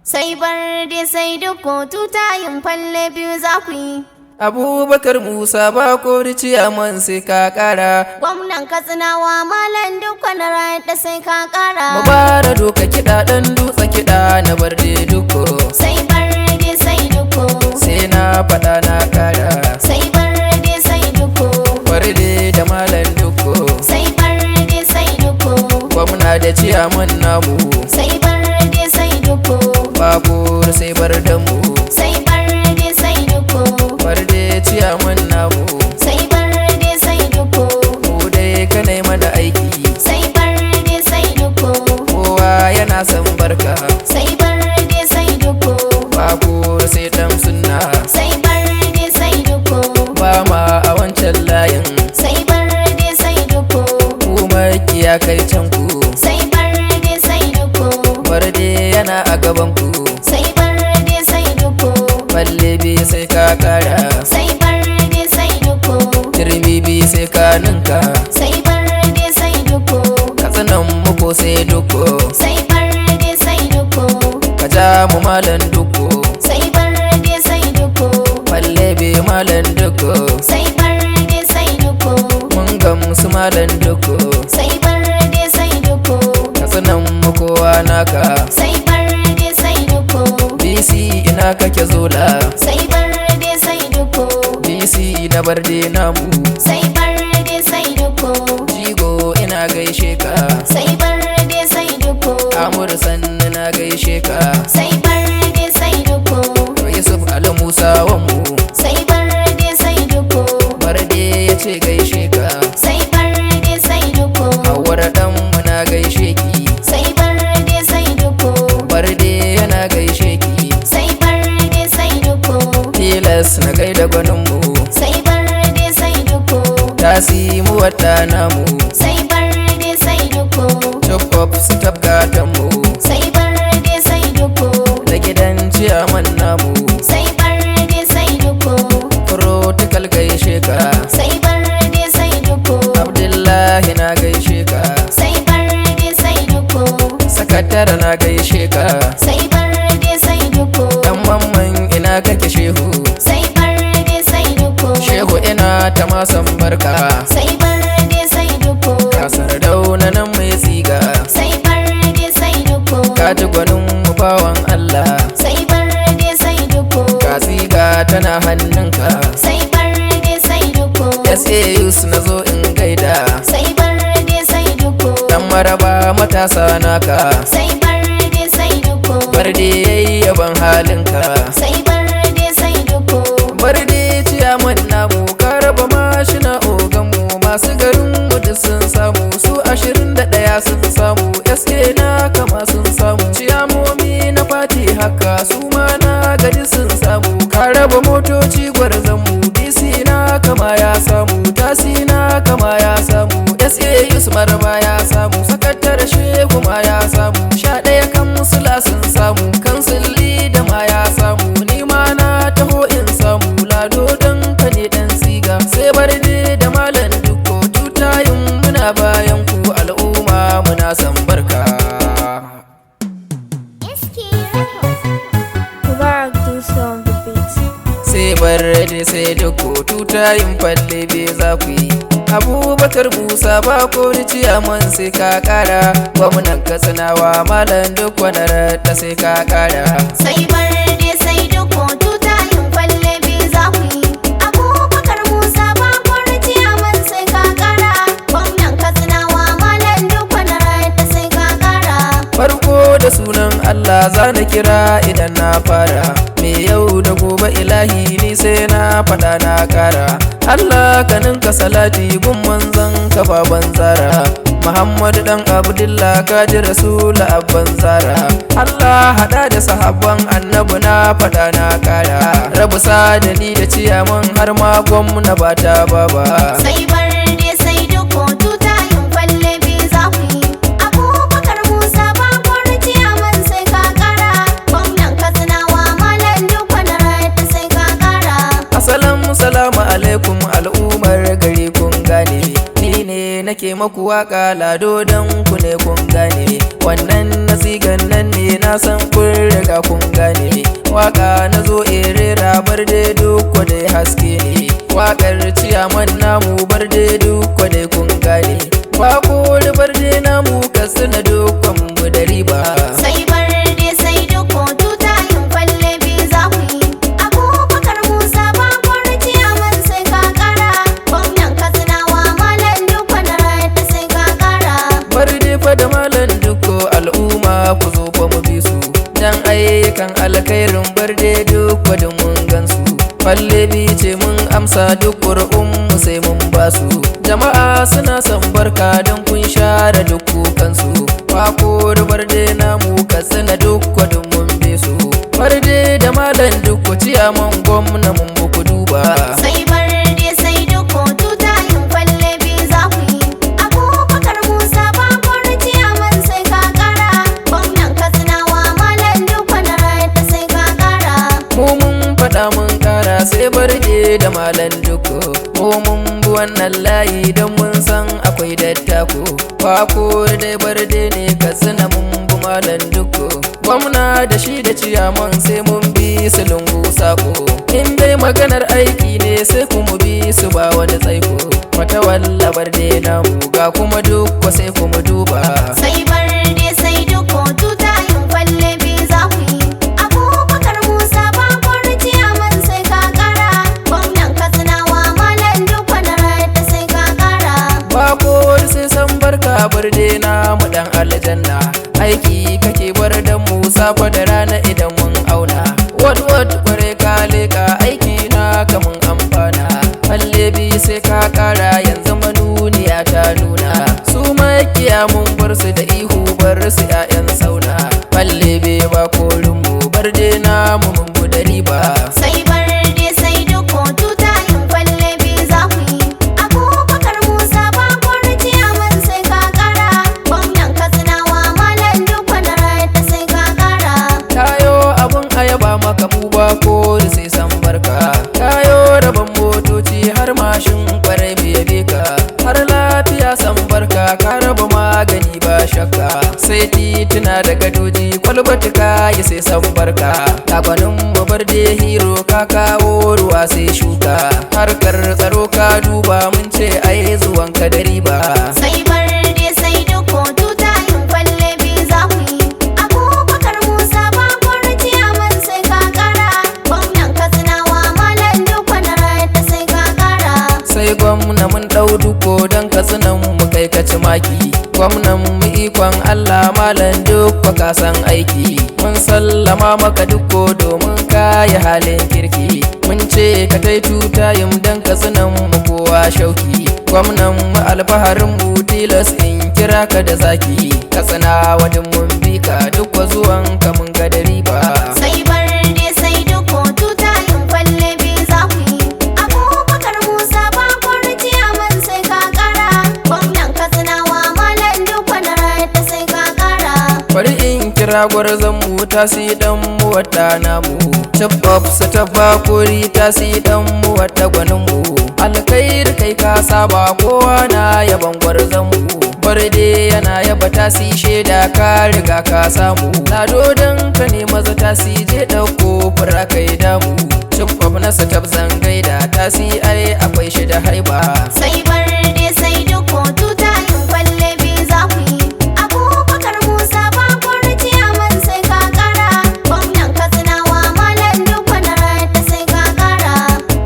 Sai Barde sai Dikko tutayin falle biyu za ku yi. Abubakar Musa ba kori ciyaman sai ka kara. Gwamnan Katsinawa Malam Dikko na raɗa sai ka kara. Mubara doka kiɗa ɗan dutse kiɗa na Barde Dikko. Sai Barde sai Dikko. Sai na faɗa na kara. Sai Barde sai Dikko. Barde da Malam Dikko. Sai Barde sai Dikko. Gwamna da ciyaman namu. Sai Barde sai Dikko. Babur sai Bardanmu. Sai Barde sai Dikko. Barde ciyaman namu. Sai Barde sai Dikko. Mu dai ka nema da aiki. Sai Barde sai Dikko. Kowa yana son barka. Sai Barde sai Dikko. Babur sai dan sunna. Sai Barde sai Dikko. Ba ma a wancan layin. Sai Barde sai Dikko. Ku makiya kai can ku. Sai Barde sai Dikko. Barde yana a gaban ku. Sai Barde sai Dikko. Balle bi sai ka kara. Sai Barde sai Dikko. Turmi bi sai ka ninka. Sai Barde sai Dikko. Katsinan muku sai Dikko. Sai Barde sai Dikko. Ka ja mu Malam Dikko. Sai Barde sai Dikko. Balle bi Malam Dikko. Sai Barde sai Dikko. Mun gamsu Malam Dikko. Sai Barde sai Dikko. Katsinan mu kowa naka. Sai Barde sai Dikko. BC ina kake zola. Sai Barde sai Dikko. BC na Barde namu. Sai Barde sai Dikko. Jigo ina gaishe ka. Sai Barde sai Dikko. Amur sannu na gaishe ka. Sai Barde sai Dikko. Yusuf Ali Musa wanmu. Sai Barde sai Dikko. Barde ya ce gaishe ka. Sai Barde sai Dikko. Hawar ɗanmu na gaishe ki. Sai Barde sai Dikko. Barde yana gaishe ki. Sai Barde sai Dikko. Tilas na gaida gwaninmu. Sai Barde sai Dikko. Tasimu wadda namu. Sai Barde sai Dikko. Chop up su tabgatanmu. Sai Barde sai Dikko. Da gidan ciyaman namu. Sai Barde sai Dikko. Protocol gaishe ka. Sai Barde sai Dikko. Abdullahi na gaishe ka. Sai Barde sai Dikko. Sakatare na gaishe ka. Sai Barde sai Dikko. Dan mamman ina kake shehu. Sai Barde sai Dikko. Shehu ina ta masan barka. Sai Barde sai Dikko. Kasar dauna nan mai tsiga. Sai Barde sai Dikko. Ka ji gwanin mu bawan Allah. Sai Barde sai Dikko. Ka tsiga tana hannunka. Sai Barde sai Dikko. SAUs na zo in gaida. Sai Barde sai Dikko. Dan maraba matasa naka. Sai Barde sai Dikko. Barde yayi yaban halinka. Sai Barde sai Dikko. Barde ciyaman namu ka raba mashina oganmu. Masu garin mu duk sun samu. Su 21 sun samu. SA na kama sun samu. Ciyamomi na fati haka su ma na gari sun samu. Ka raba motoci gwarzanmu. DC na kama ya samu. Tasi na kama ya samu. SAUs maraba ya samu. Sakatare shehu ma ya samu. 11 kansila sun samu. Kansili da ma ya samu. Ni ma na taho in samu. Ladodon ka ne dan Tsiga. Sai Barde da Malam Dikko. Tutayin muna bayan ku al'umma muna san barka. Sai Barde sai Dikko tutayin falle be za ku yi. Abubakar Musa ba kori ciyaman sai ka kara. Gwamnan Katsinawa Malam Dikko na raɗa sai ka kara. Sai Barde sai Dikko tutayin falle biyu za ku yi. Abubakar Musa ba kori ciyaman sai ka kara. Gwamnan Katsinawa Malam Dikko na raɗa sai ka kara. Farko da sunan Allah za na kira idan na fara. Me yau da gobe ilahi ni sai na faɗa na kara. Allah ka ninka salati gun manzon ka baban zara. Muhammadu dan Abdullah ka ji Rasula abban zara. Allah hada da sahabban annabi na faɗa na kara. Rabu sadani da ciyaman har ma gwamna ba ta baba. Sai Barde sai Dikko tutayin falle biyu za ku yi. Abubakar Musa ba kori ciyaman sai ka kara. Gwamnan Katsinawa Malam Dikko na raɗa sai ka kara. Salamu alaikum al'ummar gari kun gane. Ni ne nake maku waka Ladodon ku ne kun gane. Wannan na tsigan nan ne na san kun riga kun gane. Waka na zo rera Barde Dikko dai haske ne. Waƙar ciyaman namu Barde Dikko dai kun gane. Waƙar Barde namu Katsina Dikko mu da riba. Sai Barde sai Dikko tutayin falle biyu za ku yi. Abubakar Musa bakwar ciyaman sai ka kara. Gwamnan Katsinawa Malam Dikko na rada sai ka kara. Barde fa da Malam Dikko al'umma ku zo fa mu bi su. Dan ayyukan alkhairin Barde Dikko da mun gansu. Falle bi ce mun amsa duk ƙuri'unmu sai mun basu. Jama'a suna son barka don kun share duk kukansu. Waƙar Barde namu Katsina Dikko don mun bi su. Barde da Malam Dikko ciyaman gwamna mun muku duba. Sai Barde sai Dikko tutayin falle biyu za ku yi. Abubakar Musa bakwar ciyaman sai ka kara. Gwamnan Katsinawa Malam Dikko na rada sai ka kara. Mu mun faɗa mun kara sai Barde da Malam Dikko. Mu mun bi wannan layi don mun san akwai dattako. Waƙar dai Barde ne Katsina mun bi Malam Dikko. Gwamna da shi da ciyaman sai mun bi su lungu sako. In dai maganar aiki ne sai kuma bi su ba wani tsaiko. Mata walla Barde namu ga kuma Dikko sai kuma duba. Sai Barde sai Dikko tutayin falle biyu za ku yi. Abubakar Musa bakwar ciyaman sai ka kara. Gwamnan Katsinawa Malam Dikko na rada sai ka kara. Waƙar sai san barka Barde namu dan aljanna. Aiki kake bar da mu safa da rana idan mun auna. Wat kware ka leka aiki na kamun amfana. Falle bi sai ka kara yanzu manuniya ta nuna. Su makiya mun bar su da ihu bar su 'ya'yan sauna. Falle bi ba korin mu Barde namu mun bu da riba. Sai Barde sai Dikko tutayin falle biyu za ku yi. Abubakar Musa bakwar ciyaman sai ka kara. Gwamnan Katsinawa Malam Dikko na rada sai ka kara. Kayo abun ayaba maka mu ba kori sai san barka. Kayo rabon motoci har mashin kwarai mu yabe ka. Har lafiya san barka ka raba magani ba shakka. Sai tituna da gadoji kwalbati kayi sai san barka. Tabanin mu Barde hero ka kawo ruwa sai shuka. Harkar tsaro ka duba mun ce ai zuwan ka da riba. Sai Barde sai Dikko tutayin falle biyu za ku yi. Abubakar Musa bakwar ciyaman sai ka kara. Gwamnan Katsinawa Malam Dikko na rada sai ka kara. Sai gwamna mun ɗau Dikko don Katsinan mu kai kaci maki. Gwamnan mu ikon Allah Malam Dikko ka san aiki. Mun sallama maka Dikko domin kayi halin kirki. Mun ce ka kai tutayin don Katsinan mu kowa shauki. Gwamnan mu alfaharin mu tilas in kira ka da zaki. Katsina wadin mun bi ka Dikko zuwan ka mun ga da riba. Sai Barde sai Dikko tutayin falle biyu za ku yi. Abubakar Musa bakwar ciyaman sai ka kara. Gwamnan Katsinawa Malam Dikko na rada sai ka kara. Bari in kira gwarzon mu tasi dan mu wata namu. Chip up ta bakuri tasi dan mu wata gwanin mu. Alkhairi kai ka saba kowa na yaban gwarzon mu. Barde yana yaba tasi shaida ka riga ka samu. Ladodon ka ne maza tasi je ɗauko fura kai damu. Chip up na satab zangaida tasi ai akwai shi da haiba. Sai Barde sai Dikko tutayin falle biyu za ku yi. Abubakar Musa bakwar ciyaman sai ka kara. Gwamnan Katsinawa Malam Dikko na rada sai ka kara.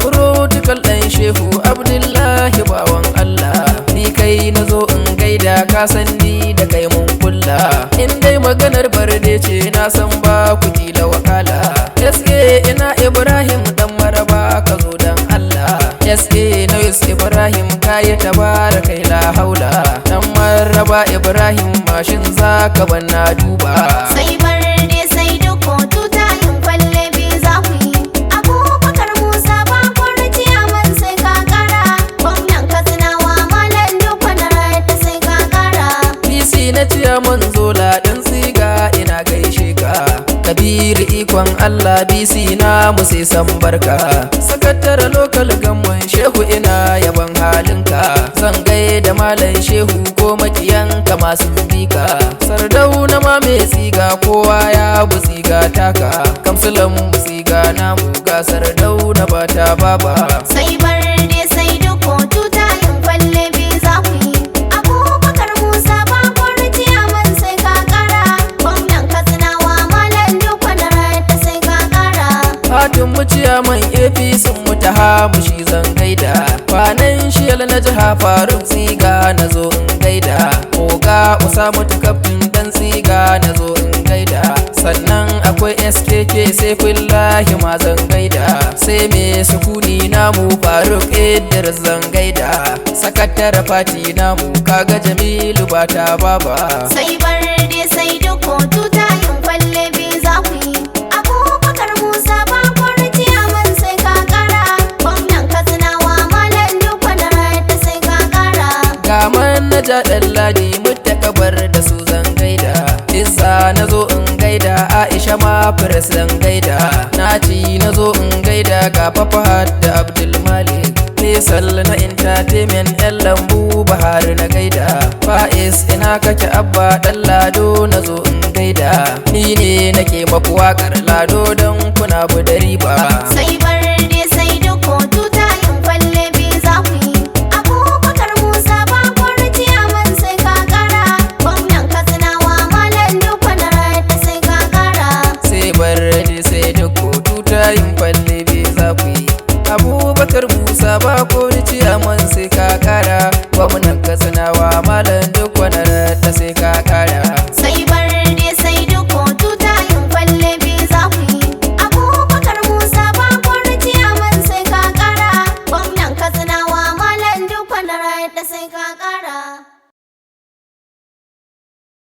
Protocol ɗan Shehu Abdullahi bawan Allah. Ni kai na zo in gaida ka san ni da kai mun kulla. In dai maganar Barde ce na san ba ku kila wakala. SA ina Ibrahim dan maraba ka zo dan Allah. SA na Ibrahim kayi tabara kai la haula. Dan maraba Ibrahim mashin zaka banna duba. Sai Barde sai Dikko tutayin falle biyu za ku yi. Abubakar Musa bakwar ciyaman sai ka kara. Gwamnan Katsinawa Malam Dikko na rada sai ka kara. PC na ciyaman zola dan Tsiga ina gaishe ka. Kabir Bashir ikon Allah bisi na mu sai san barka. Sakatare lokal gamman Shehu ina yaban halinka. Zan gaida malam Shehu ko makiyanka masu bika. Sardauna ma mai tsiga kowa ya bu tsiga taka. Kamsulan mu tsiga namu ga Sardauna ba ta baba. Sai Barde sai Dikko tutayin falle bi za ku yi. Abubakar Musa bakwar ciyaman sai ka kara. Gwamnan Katsinawa malam Dikko na rada sai ka kara. Fatin mu ciyaman APC mu ta hamu shi zan gaida. Kwanan shiyal na jiha Faruk Tsiga na zo in gaida. Oga Usamu kaftin dan Tsiga na zo in gaida. Sannan akwai SKK Saifullahi ma zan gaida. Sai me sukuni namu Faruk Idris zan gaida. Sakatare fati namu kaga Jamilu ba ta baba. Sai Barde sai Dikko tutayin falle bi za ku yi. Abubakar Musa bakwar ciyaman sai ka kara. Gwamnan Katsinawa malam Dikko na rada sai ka kara. Gaman na ja ɗan ladi mutakabar da su zan gaida. Izza na zo in gaida Aisha ma Firas zan gaida. Naci na zo in gaida ga Fafahad da Abdulmalik. Faisal na entertainment yan lambu Bahari na gaida. Faiz ina kake Abba ɗan Lado na zo in gaida. Ni ne nake maku waƙar Ladodon kuna bu da riba. Sai